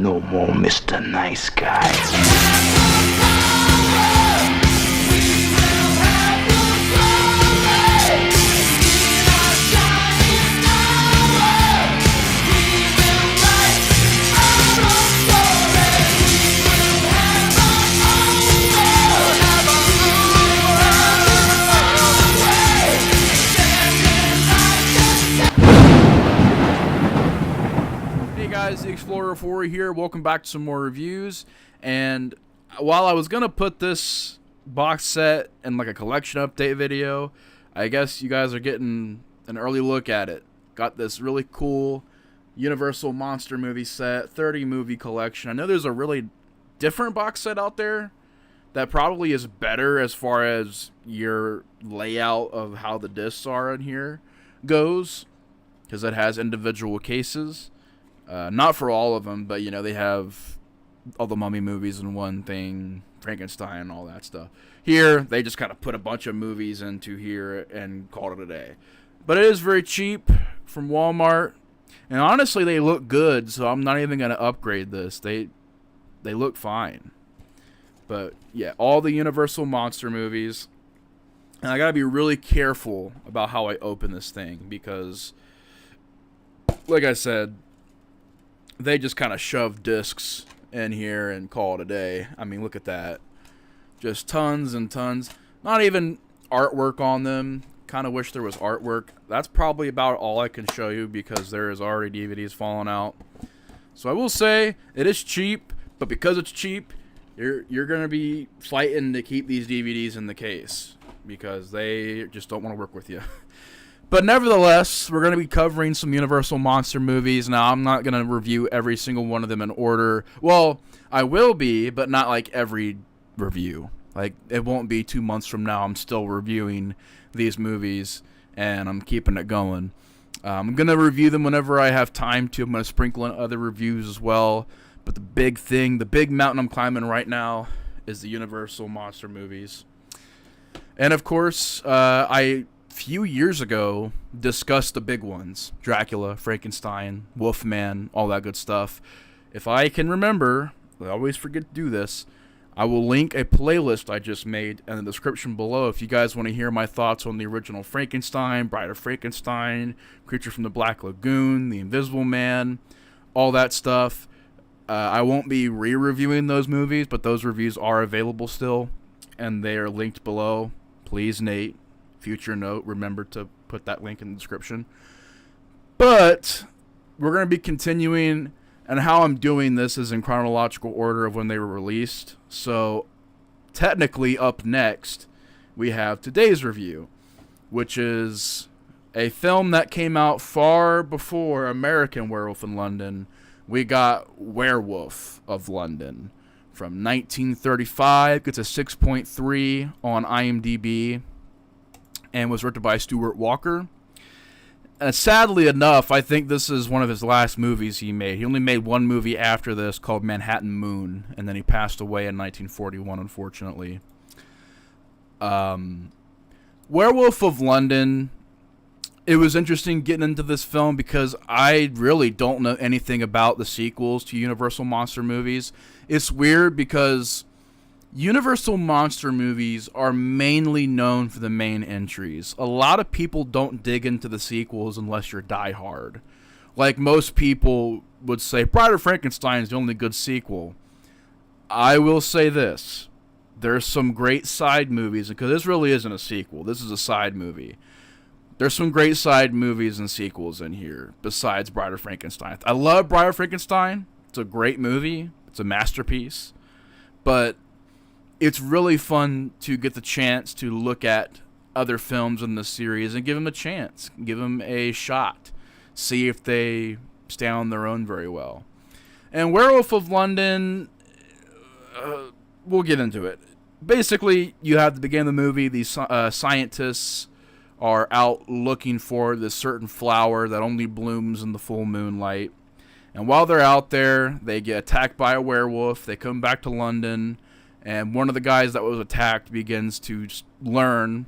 No more Mr. Nice Guy. Guys, the Explorer 4 here. Welcome back to some more reviews. And while I was gonna put this box set in like a collection update video, I guess you guys are getting an early look at it. Got this really cool Universal Monster movie set, 30 movie collection. I know there's a really different box set out there that probably is better as far as your layout of how the discs are in here goes, because it has individual cases. Not for all of them, but, you know, they have all the Mummy movies in one thing, Frankenstein, all that stuff. Here, they just kind of put a bunch of movies into here and called it a day. But it is very cheap from Walmart. And honestly, they look good, so I'm not even going to upgrade this. They look fine. But, yeah, all the Universal Monster movies. And I got to be really careful about how I open this thing because, like I said, they just kind of shove discs in here and call it a day. I mean, look at that. Just tons and tons. Not even artwork on them. Kind of wish there was artwork. That's probably about all I can show you because there is already DVDs falling out. So I will say, it is cheap, but because it's cheap, you're going to be fighting to keep these DVDs in the case because they just don't want to work with you. But nevertheless, we're going to be covering some Universal Monster movies. Now, I'm not going to review every single one of them in order. Well, I will be, but not like every review. Like, it won't be 2 months from now. I'm still reviewing these movies, and I'm keeping it going. I'm going to review them whenever I have time to. I'm going to sprinkle in other reviews as well. But the big thing, the big mountain I'm climbing right now is the Universal Monster movies. And, of course, I few years ago discussed the big ones: Dracula, Frankenstein, Wolfman, all that good stuff. If I can remember, I always forget to do this, I will link a playlist I just made in the description below if you guys want to hear my thoughts on the original Frankenstein, Bride of Frankenstein, Creature from the Black Lagoon, The Invisible Man, all that stuff. I won't be re-reviewing those movies, but those reviews are available still, and they are linked below. Please, Nate, future note, remember to put that link in the description. But we're going to be continuing, and how I'm doing this is in chronological order of when they were released. So technically up next we have today's review, which is a film that came out far before American Werewolf in London. We got Werewolf of London from 1935. Gets a 6.3 on IMDb. And was written by Stuart Walker. Sadly enough, I think this is one of his last movies he made. He only made one movie after this called Manhattan Moon, and then he passed away in 1941, unfortunately. Werewolf of London, it was interesting getting into this film because I really don't know anything about the sequels to Universal Monster movies. It's weird because Universal Monster movies are mainly known for the main entries. A lot of people don't dig into the sequels unless you're diehard. Like most people would say, Bride of Frankenstein is the only good sequel. I will say this. There's some great side movies, because this really isn't a sequel. This is a side movie. There's some great side movies and sequels in here besides Bride of Frankenstein. I love Bride of Frankenstein. It's a great movie. It's a masterpiece. But it's really fun to get the chance to look at other films in the series and give them a chance. Give them a shot. See if they stand on their own very well. And Werewolf of London, we'll get into it. Basically, you have the beginning of the movie. These scientists are out looking for this certain flower that only blooms in the full moonlight. And while they're out there, they get attacked by a werewolf. They come back to London. And one of the guys that was attacked begins to learn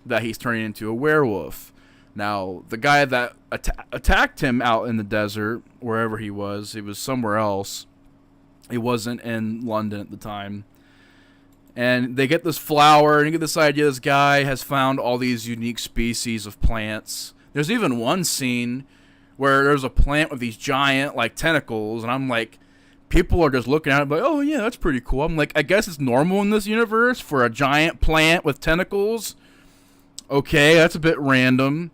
that he's turning into a werewolf. Now, the guy that attacked him out in the desert, wherever he was somewhere else, He wasn't in London at the time. And they get this flower, and you get this idea this guy has found all these unique species of plants. There's even one scene where there's a plant with these giant, like, tentacles, and I'm like, people are just looking at it like, oh, yeah, that's pretty cool. I'm like, I guess it's normal in this universe for a giant plant with tentacles. Okay, that's a bit random.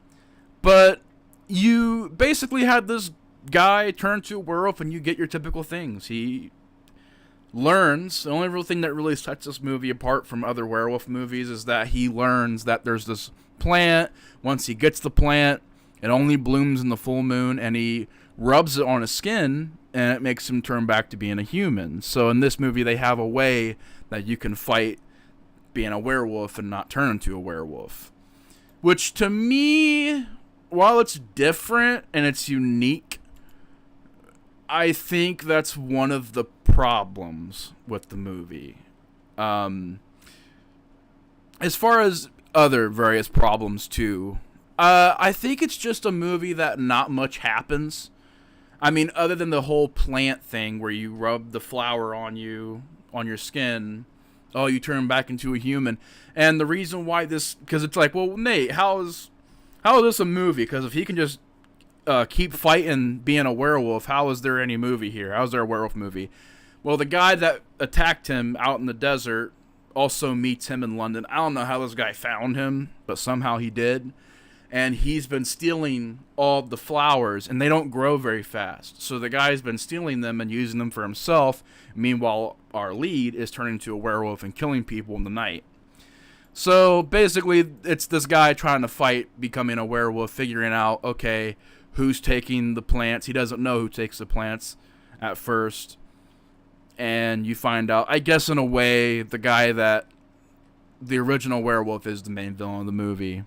But you basically had this guy turn to a werewolf, and you get your typical things. He learns, the only real thing that really sets this movie apart from other werewolf movies is that he learns that there's this plant. Once he gets the plant, it only blooms in the full moon, and he rubs it on his skin, and it makes him turn back to being a human. So in this movie, they have a way that you can fight being a werewolf and not turn into a werewolf. Which, to me, while it's different and it's unique, I think that's one of the problems with the movie. As far as other various problems, too, I think it's just a movie that not much happens. I mean, other than the whole plant thing where you rub the flower on your skin, oh, you turn back into a human. And the reason why this, because it's like, well, Nate, how is this a movie? Because if he can just keep fighting being a werewolf, how is there any movie here? How is there a werewolf movie? Well, the guy that attacked him out in the desert also meets him in London. I don't know how this guy found him, but somehow he did. And he's been stealing all the flowers, and they don't grow very fast. So the guy's been stealing them and using them for himself. Meanwhile, our lead is turning into a werewolf and killing people in the night. So basically, it's this guy trying to fight becoming a werewolf, figuring out, okay, who's taking the plants. He doesn't know who takes the plants at first. And you find out, I guess in a way, the guy that the original werewolf is the main villain of the movie.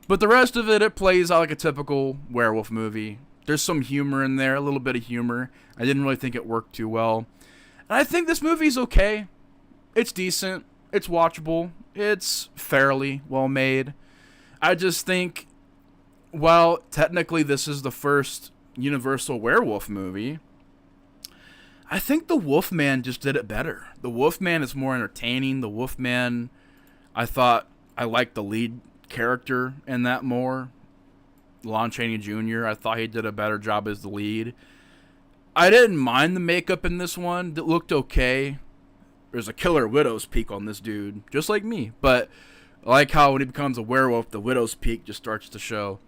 But the rest of it, it plays out like a typical werewolf movie. There's some humor in there, a little bit of humor. I didn't really think it worked too well. And I think this movie's okay. It's decent. It's watchable. It's fairly well made. I just think, well, technically this is the first Universal werewolf movie. I think the Wolfman just did it better. The Wolfman is more entertaining. The Wolfman, I thought I liked the lead character in that more. Lon Chaney Jr., I thought he did a better job as the lead. I didn't mind the makeup in this one. It looked okay. There's a killer widow's peak on this dude, just like me. But I like how when he becomes a werewolf, the widow's peak just starts to show.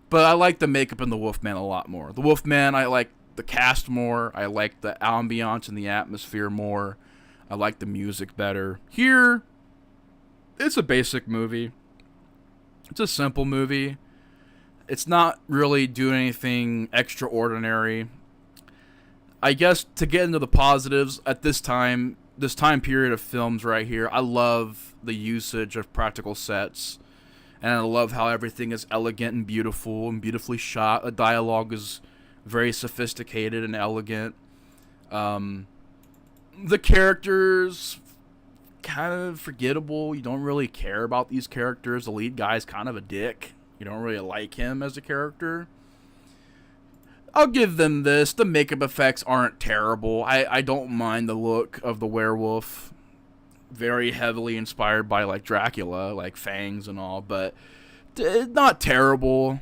But I like the makeup in the Wolfman a lot more. The Wolfman, I like the cast more. I like the ambiance and the atmosphere more. I like the music better. Here, it's a basic movie. It's a simple movie. It's not really doing anything extraordinary. I guess to get into the positives, at this time period of films right here, I love the usage of practical sets. And I love how everything is elegant and beautifully shot. The dialogue is very sophisticated and elegant. The characters, kind of forgettable. You don't really care about these characters. The lead guy's kind of a dick. You don't really like him as a character. I'll give them this. The makeup effects aren't terrible. I don't mind the look of the werewolf. Very heavily inspired by, like, Dracula, like fangs and all, but not terrible.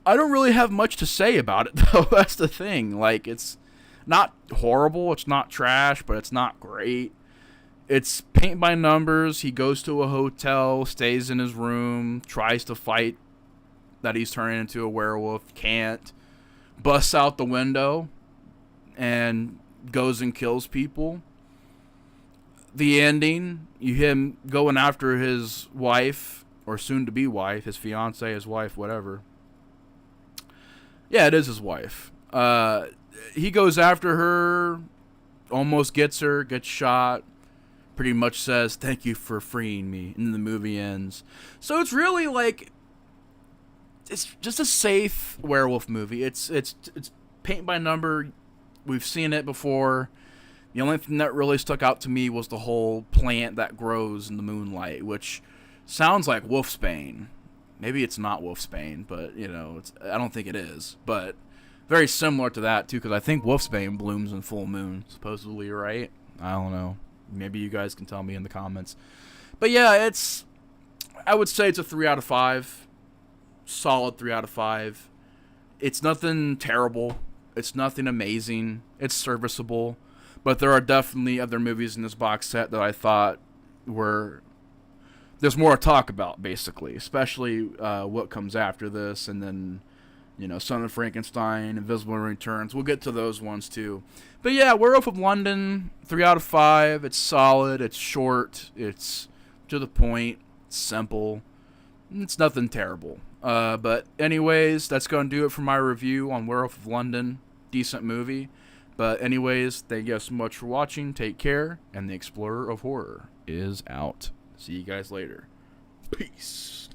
I don't really have much to say about it, though. That's the thing. Like, it's not horrible. It's not trash, but it's not great. It's paint by numbers. He goes to a hotel, stays in his room, tries to fight that he's turning into a werewolf, can't, busts out the window, and goes and kills people. The ending, him going after his wife, or soon-to-be wife, his fiancée, his wife, whatever. Yeah, it is his wife. He goes after her, almost gets her, gets shot, pretty much says, "Thank you for freeing me," and the movie ends. So it's really like, it's just a safe werewolf movie. It's paint by number. We've seen it before. The only thing that really stuck out to me was the whole plant that grows in the moonlight, which sounds like wolfsbane. Maybe it's not wolfsbane, but, you know, I don't think it is. But very similar to that too, because I think Wolfsbane blooms in full moon, supposedly, right? I don't know. Maybe you guys can tell me in the comments. But yeah, I would say it's a 3 out of 5. Solid 3 out of 5. It's nothing terrible. It's nothing amazing. It's serviceable. But there are definitely other movies in this box set that I thought were... There's more to talk about, basically. Especially what comes after this. And then, Son of Frankenstein, Invisible Returns. We'll get to those ones, too. But yeah, Werewolf of London, 3 out of 5. It's solid. It's short. It's to the point. It's simple. It's nothing terrible. But anyways, that's going to do it for my review on Werewolf of London. Decent movie. But anyways, thank you guys so much for watching. Take care. And the Explorer of Horror is out. See you guys later. Peace.